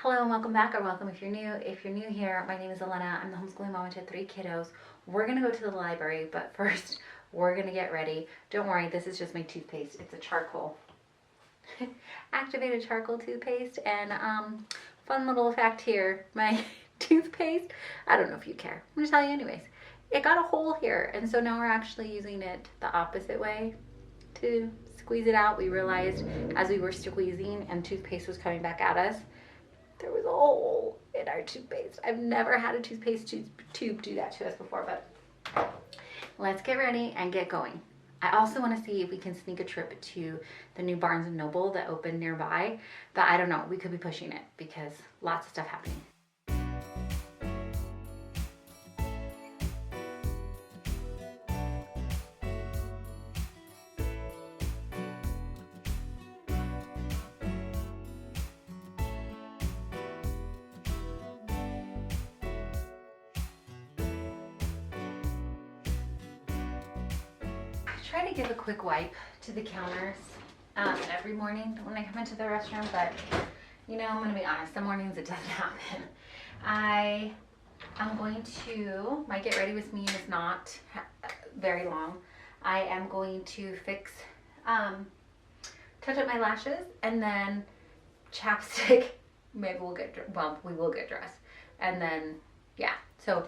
Hello and welcome back, or welcome if you're new. If you're new here, my name is Elena. I'm the homeschooling mom to 3 kiddos. We're gonna go to the library, but first we're gonna get ready. Don't worry, this is just my toothpaste. It's a charcoal, activated charcoal toothpaste. And fun little fact here, my toothpaste, I don't know if you care, I'm gonna tell you anyways. It got a hole here, and so now we're actually using it the opposite way to squeeze it out. We realized as we were squeezing and toothpaste was coming back at us, there was a hole in our toothpaste. I've never had a toothpaste tube do that to us before, but let's get ready and get going. I also want to see if we can sneak a trip to the new Barnes & Noble that opened nearby, but I don't know, we could be pushing it because lots of stuff happening. I try to give a quick wipe to the counters every morning when I come into the restroom, but you know, I'm gonna be honest, some mornings it doesn't happen. I'm going to, my get ready with me is not very long. I am going to fix, touch up my lashes, and then chapstick. Maybe we'll get, well, we will get dressed. And then, yeah, so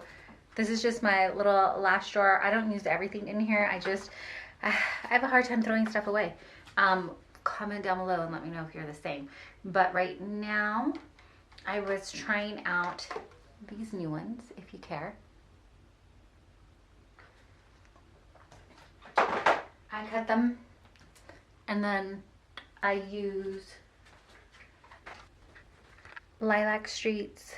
this is just my little lash drawer. I don't use everything in here. I have a hard time throwing stuff away. Comment down below and let me know if you're the same. But right now, I was trying out these new ones, if you care. I cut them, and then I use Lilac Street's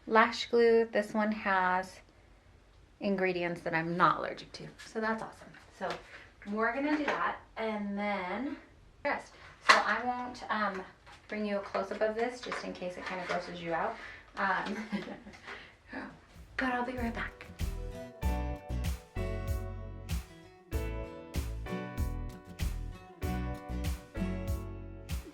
lash glue. This one has ingredients that I'm not allergic to, so that's awesome. So we're gonna do that, and then rest. So I won't bring you a close-up of this just in case it kind of grosses you out, but I'll be right back.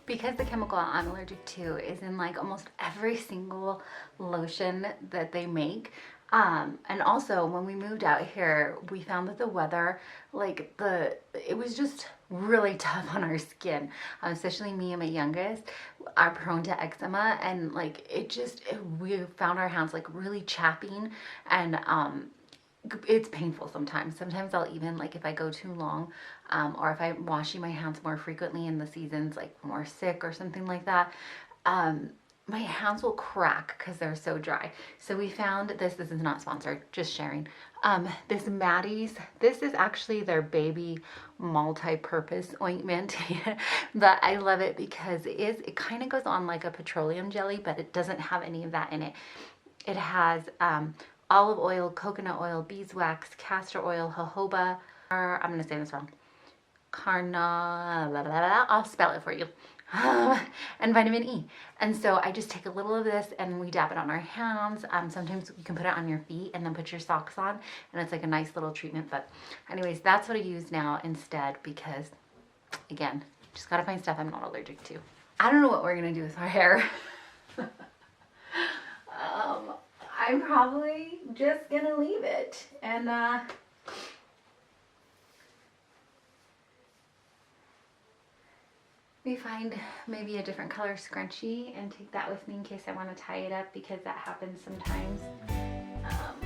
Because the chemical I'm allergic to is in like almost every single lotion that they make, and also when we moved out here, we found that the weather, it was just really tough on our skin, especially me and my youngest are prone to eczema, and we found our hands like really chapping, and it's painful sometimes. Sometimes I'll even, like, if I go too long, or if I'm washing my hands more frequently in the seasons, like when we're sick or something like that, my hands will crack because they're so dry. So we found this is not sponsored, just sharing. This Maddie's, this is actually their baby multi-purpose ointment, but I love it because it kind of goes on like a petroleum jelly, but it doesn't have any of that in it. It has olive oil, coconut oil, beeswax, castor oil, jojoba, I'm gonna say this wrong, I'll spell it for you, and vitamin E. And so I just take a little of this and we dab it on our hands. Sometimes you can put it on your feet and then put your socks on, and it's like a nice little treatment. But anyways, that's what I use now instead, because again, just gotta find stuff I'm not allergic to. I don't know what we're gonna do with our hair. I'm probably just gonna leave it and we find maybe a different color scrunchie and take that with me in case I want to tie it up, because that happens sometimes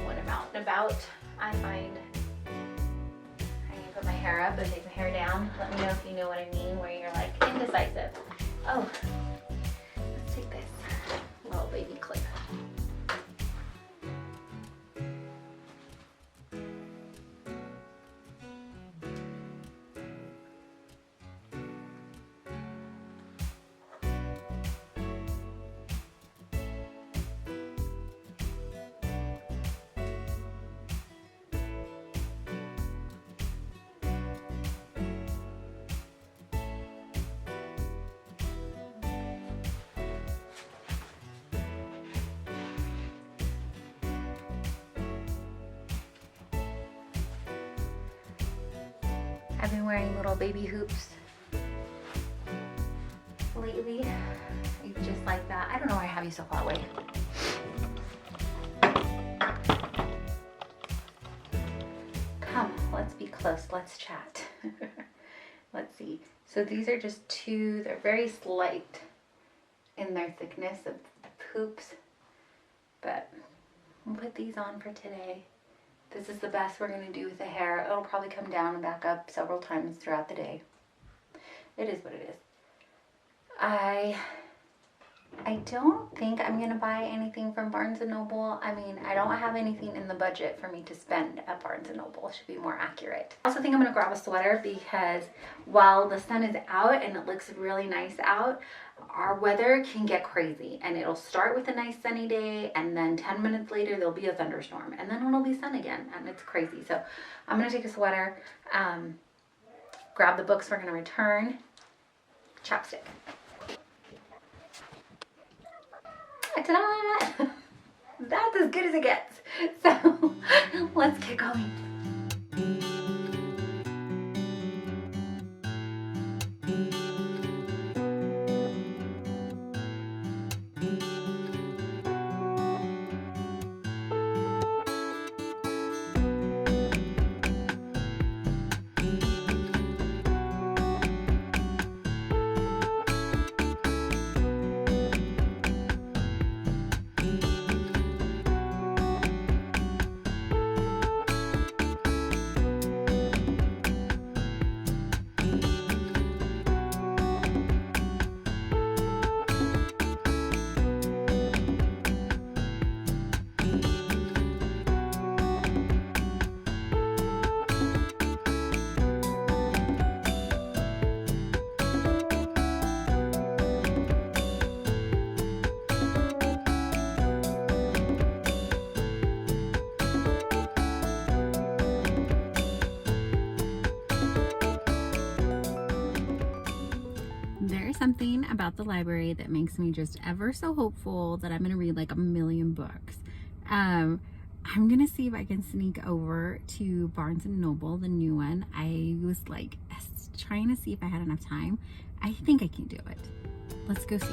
when I'm out and about. I find I need to put my hair up and take my hair down. Let me know if you know what I mean, where you're like indecisive. Oh, let's take this little baby clip. I've been wearing little baby hoops Kiwi. You just like that. I don't know why I have you so far away. Come, let's be close. Let's chat. Let's see. So these are just two. They're very slight in their thickness of poops, but we'll put these on for today. This is the best we're going to do with the hair. It'll probably come down and back up several times throughout the day. It is what it is. I don't think I'm going to buy anything from Barnes & Noble. I mean, I don't have anything in the budget for me to spend at Barnes & Noble. Should be more accurate. I also think I'm going to grab a sweater because while the sun is out and it looks really nice out, our weather can get crazy, and it'll start with a nice sunny day, and then 10 minutes later there'll be a thunderstorm, and then it'll be sun again, and it's crazy. So I'm going to take a sweater, grab the books we're going to return, chapstick. Ta-da! That's as good as it gets. So let's get going. There's something about the library that makes me just ever so hopeful that I'm going to read like a million books. I'm going to see if I can sneak over to Barnes & Noble, the new one. I was like trying to see if I had enough time. I think I can do it. Let's go see.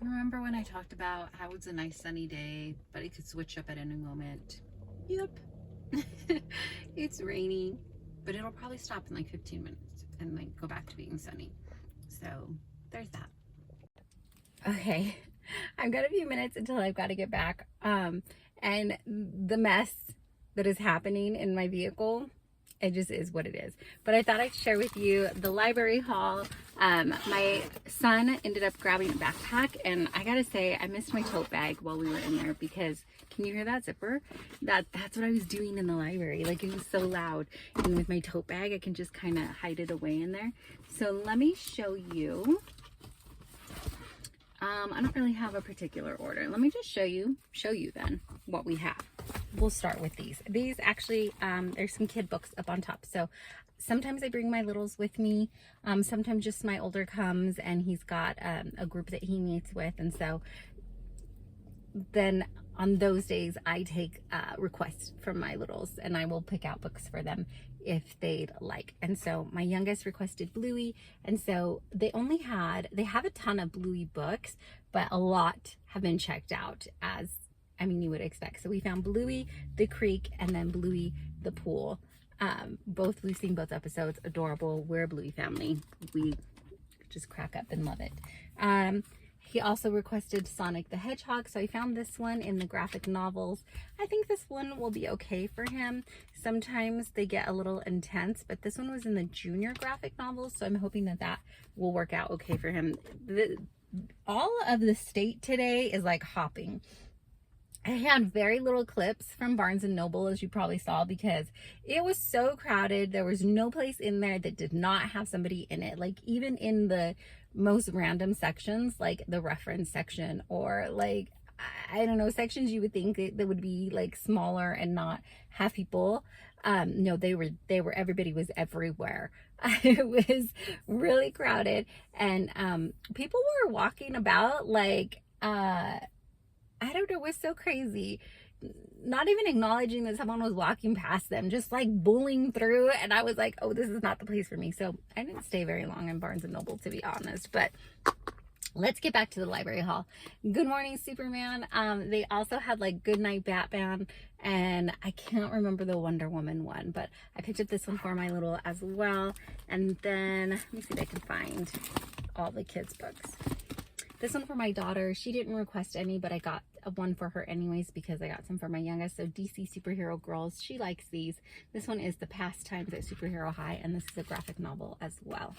Remember when I talked about how it's a nice sunny day, but it could switch up at any moment? Yep. It's raining, but it'll probably stop in like 15 minutes and like go back to being sunny. So there's that. Okay, I've got a few minutes until I've got to get back. And the mess that is happening in my vehicle, it just is what it is. But I thought I'd share with you the library haul. My son ended up grabbing a backpack, and I gotta say, I missed my tote bag while we were in there because, can you hear that zipper? That's what I was doing in the library. Like, it was so loud. And with my tote bag, I can just kind of hide it away in there. So let me show you. I don't really have a particular order. Let me just show you then what we have. We'll start with these. These actually, there's some kid books up on top. So sometimes I bring my littles with me. Sometimes just my older comes and he's got a group that he meets with. And so then on those days I take requests from my littles and I will pick out books for them if they'd like. And so my youngest requested Bluey, and so they have a ton of Bluey books, but a lot have been checked out, as I mean you would expect. So we found Bluey the Creek and then Bluey the Pool. We've seen both episodes. Adorable. We're a Bluey family. We just crack up and love it. He also requested Sonic the Hedgehog, so I found this one in the graphic novels. I think this one will be okay for him. Sometimes they get a little intense, but this one was in the junior graphic novels, so I'm hoping that that will work out okay for him. All of the state today is like hopping. I had very little clips from Barnes & Noble, as you probably saw, because it was so crowded. There was no place in there that did not have somebody in it. Like, even in the most random sections, like the reference section, or like, I don't know, sections you would think that would be like smaller and not have people. No, they were, everybody was everywhere. It was really crowded, and people were walking about like, I don't know, it was so crazy. Not even acknowledging that someone was walking past them, just like bullying through. And I was like, oh, this is not the place for me. So I didn't stay very long in Barnes & Noble, to be honest. But let's get back to the library haul. Good Morning Superman. They also had like Good Night Batman, and I can't remember the Wonder Woman one, but I picked up this one for my little as well. And then let me see if I can find all the kids' books. This one for my daughter. She didn't request any, but I got one for her anyways because I got some for my youngest. So DC Superhero Girls, she likes these. This one is The Pastimes at Superhero High, and this is a graphic novel as well.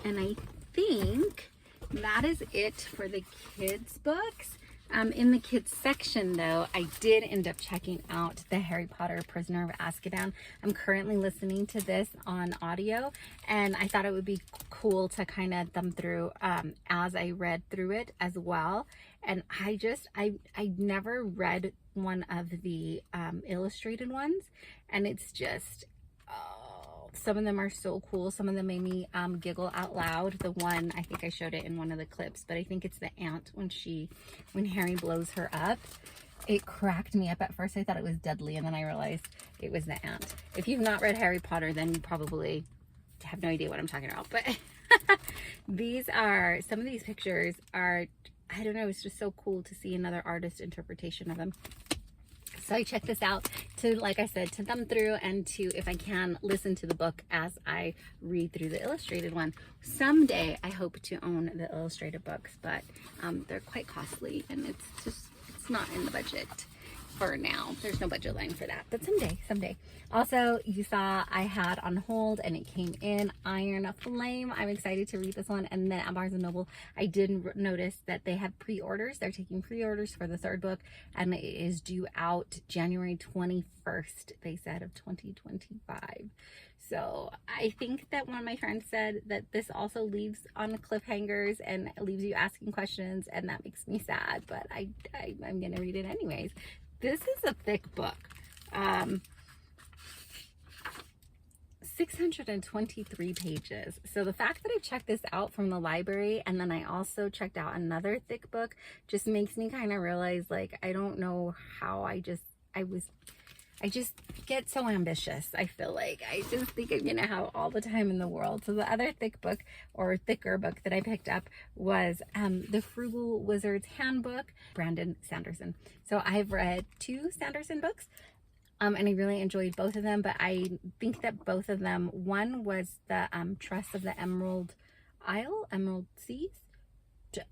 And I think that is it for the kids' books. In the kids section though, I did end up checking out the Harry Potter Prisoner of Azkaban. I'm currently listening to this on audio, and I thought it would be cool to kind of thumb through as I read through it as well. And I never read one of the illustrated ones, and it's just, some of them are so cool. Some of them made me giggle out loud. The one, I think I showed it in one of the clips, but I think it's the ant when Harry blows her up. It cracked me up at first. I thought it was Dudley, and then I realized it was the ant. If you've not read Harry Potter, then you probably have no idea what I'm talking about. But some of these pictures are, I don't know, it's just so cool to see another artist interpretation of them. So I checked this out to, like I said, to thumb through and to, if I can, listen to the book as I read through the illustrated one. Someday I hope to own the illustrated books, but they're quite costly, and it's not in the budget for now. There's no budget line for that, but someday. Also, you saw I had on hold, and it came in, Iron Flame. I'm excited to read this one. And then at Barnes & Noble, I did notice that they have pre-orders. They're taking pre-orders for the third book, and it is due out January 21st, they said, of 2025. So I think that one of my friends said that this also leaves on cliffhangers and leaves you asking questions, and that makes me sad, but I'm gonna read it anyways. This is a thick book. 623 pages. So the fact that I checked this out from the library, and then I also checked out another thick book, just makes me kind of realize, like, I don't know how I just get so ambitious. I feel like I just think I'm gonna have all the time in the world. So the other thick book, or thicker book, that I picked up was The Frugal Wizard's Handbook, Brandon Sanderson. So I've read 2 Sanderson books, and I really enjoyed both of them, but I think that both of them, one was the Trust of the Emerald Isle, Emerald Seas.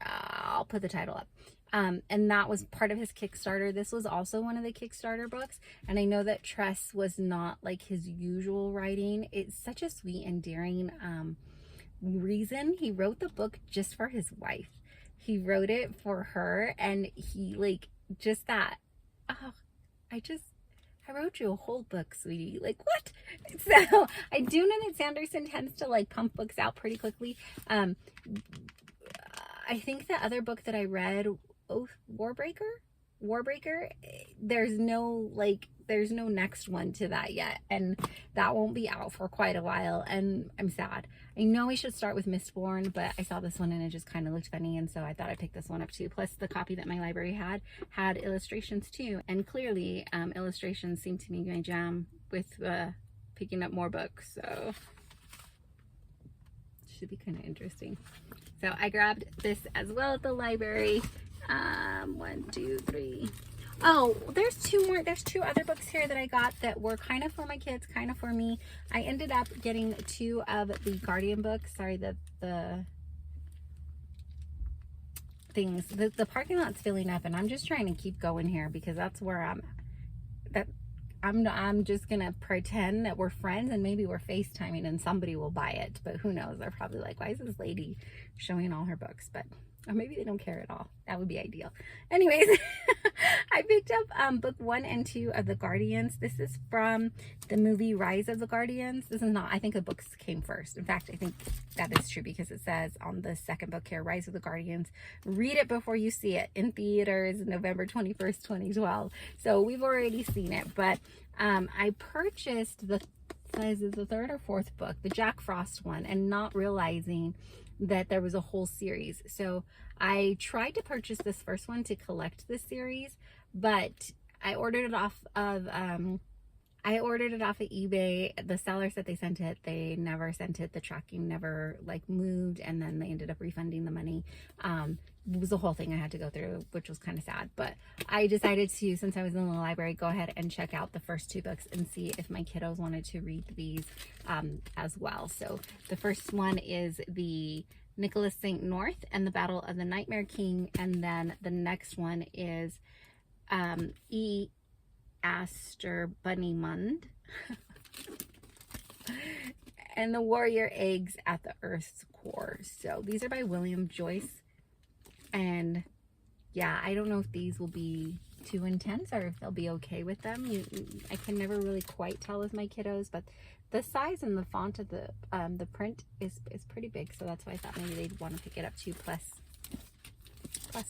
I'll put the title up. And that was part of his Kickstarter. This was also one of the Kickstarter books, and I know that Tress was not like his usual writing. It's such a sweet, endearing reason. He wrote the book just for his wife. He wrote it for her, and he, like, just that, oh, I wrote you a whole book, sweetie. Like, what? So I do know that Sanderson tends to like pump books out pretty quickly. I think the other book that I read, Warbreaker, there's no next one to that yet, and that won't be out for quite a while, and I'm sad. I know I should start with Mistborn, but I saw this one and it just kind of looked funny, and so I thought I'd pick this one up too. Plus the copy that my library had illustrations too, and clearly illustrations seem to be my jam with picking up more books, so should be kind of interesting. So I grabbed this as well at the library. 1, 2, 3. Oh, there's 2 more. There's 2 other books here that I got that were kind of for my kids, kind of for me. I ended up getting 2 of the Guardian books. Sorry, the things. The parking lot's filling up, and I'm just trying to keep going here because that's where I'm just gonna pretend that we're friends and maybe we're FaceTiming and somebody will buy it, but who knows? They're probably like, why is this lady showing all her books? But or maybe they don't care at all. That would be ideal. Anyways, I picked up book 1 and 2 of The Guardians. This is from the movie Rise of the Guardians. This is not, I think the books came first. In fact, I think that is true because it says on the second book here, Rise of the Guardians, read it before you see it, in theaters November 21st, 2012. So we've already seen it, but I purchased the third or fourth book, the Jack Frost one, and not realizing that there was a whole series. So I tried to purchase this first one to collect this series, but I ordered it off of eBay. The seller said they sent it. They never sent it. The tracking never like moved, and then they ended up refunding the money. It was a whole thing I had to go through, which was kind of sad. But I decided to, since I was in the library, go ahead and check out the first 2 books and see if my kiddos wanted to read these as well. So the first one is the Nicholas St. North and the Battle of the Nightmare King, and then the next one is E. Aster Bunnymund and the Warrior Eggs at the Earth's Core. So these are by William Joyce, and yeah, I don't know if these will be too intense or if they'll be okay with them. I can never really quite tell with my kiddos, but the size and the font of the print is pretty big, so that's why I thought maybe they'd want to pick it up too. Plus, I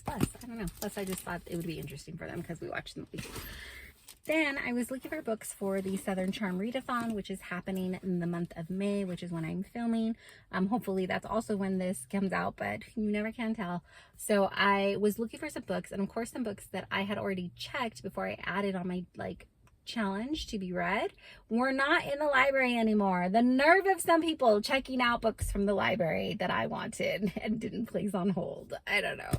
don't know. Plus, I just thought it would be interesting for them because we watched the movie. Then I was looking for books for the Southern Charm Readathon, which is happening in the month of May, which is when I'm filming. Hopefully that's also when this comes out, but you never can tell. So I was looking for some books, and of course some books that I had already checked before I added on my challenge to be read were not in the library anymore. The nerve of some people checking out books from the library that I wanted and didn't place on hold. I don't know.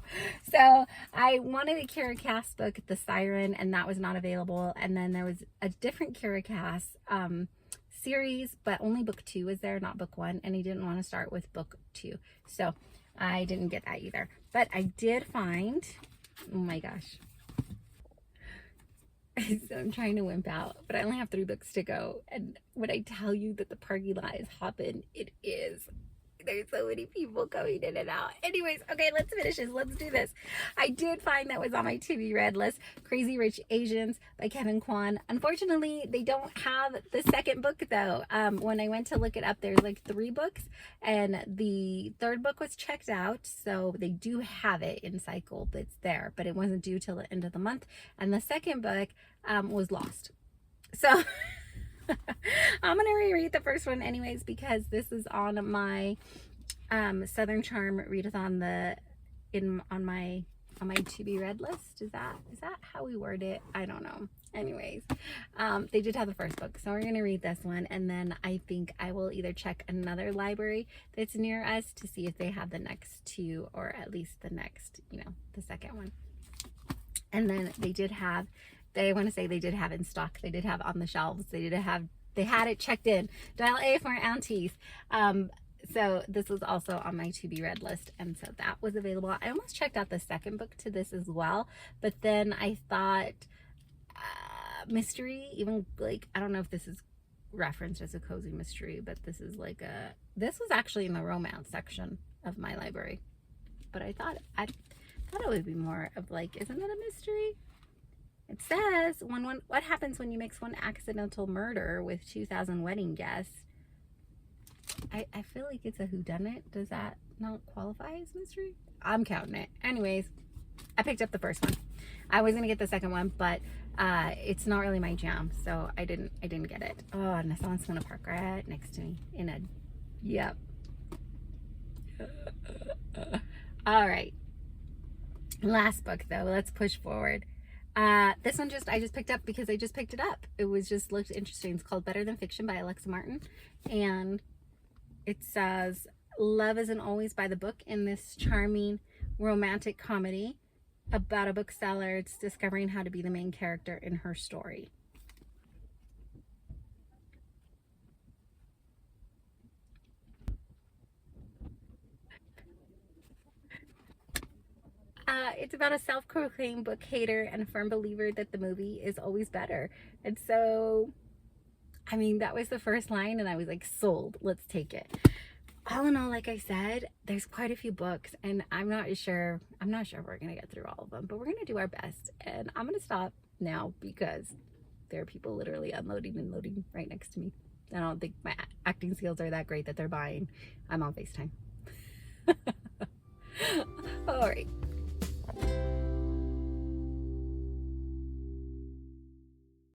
So I wanted a Kira Cass book, The Siren, and that was not available. And then there was a different Kira Cass series, but only book 2 was there, not book 1, and he didn't want to start with book 2. So I didn't get that either. But I did find, oh my gosh, so I'm trying to wimp out, but I only have 3 books to go. And when I tell you that the parking lot is hopping, it is. There's so many people coming in and out. Anyways, okay, let's finish this. Let's do this. I did find that was on my to-be read list, Crazy Rich Asians by Kevin Kwan. Unfortunately, they don't have the second book though. When I went to look it up, there's 3 books, and the third book was checked out. So they do have it in cycle. It's there, but it wasn't due till the end of the month. And the second book was lost. So I'm gonna reread the first one anyways because this is on my Southern Charm Readathon, on my to be read list. Is that how we word it? I don't know. Anyways, they did have the first book, so we're gonna read this one, and then I think I will either check another library that's near us to see if they have the next 2, or at least the next, the second one. And then they did have, I want to say they did have in stock. They did have on the shelves. They had it checked in. Dial A for aunties. So this was also on my to be read list, and so that was available. I almost checked out the second book to this as well, but then I thought mystery, even I don't know if this is referenced as a cozy mystery, but this is this was actually in the romance section of my library, but I thought it would be more of isn't it a mystery? It says, what happens when you mix one accidental murder with 2,000 wedding guests? I feel like it's a whodunit. Does that not qualify as mystery? I'm counting it. Anyways, I picked up the first one. I was gonna get the second one, but it's not really my jam, so I didn't get it. Oh, and someone's gonna park right next to me yep. All right. Last book though. Let's push forward. This one I just picked up because I just picked it up. It looked interesting. It's called Better Than Fiction by Alexa Martin, and it says love isn't always by the book in this charming romantic comedy about a bookseller. It's discovering how to be the main character in her story. It's about a self-proclaimed book hater and a firm believer that the movie is always better. And so, I mean, that was the first line, and I was like, sold, let's take it. All in all, like I said, there's quite a few books, and I'm not sure we're gonna get through all of them, but we're gonna do our best. And I'm gonna stop now because there are people literally unloading and loading right next to me. I don't think my acting skills are that great that they're buying. I'm on FaceTime. All right.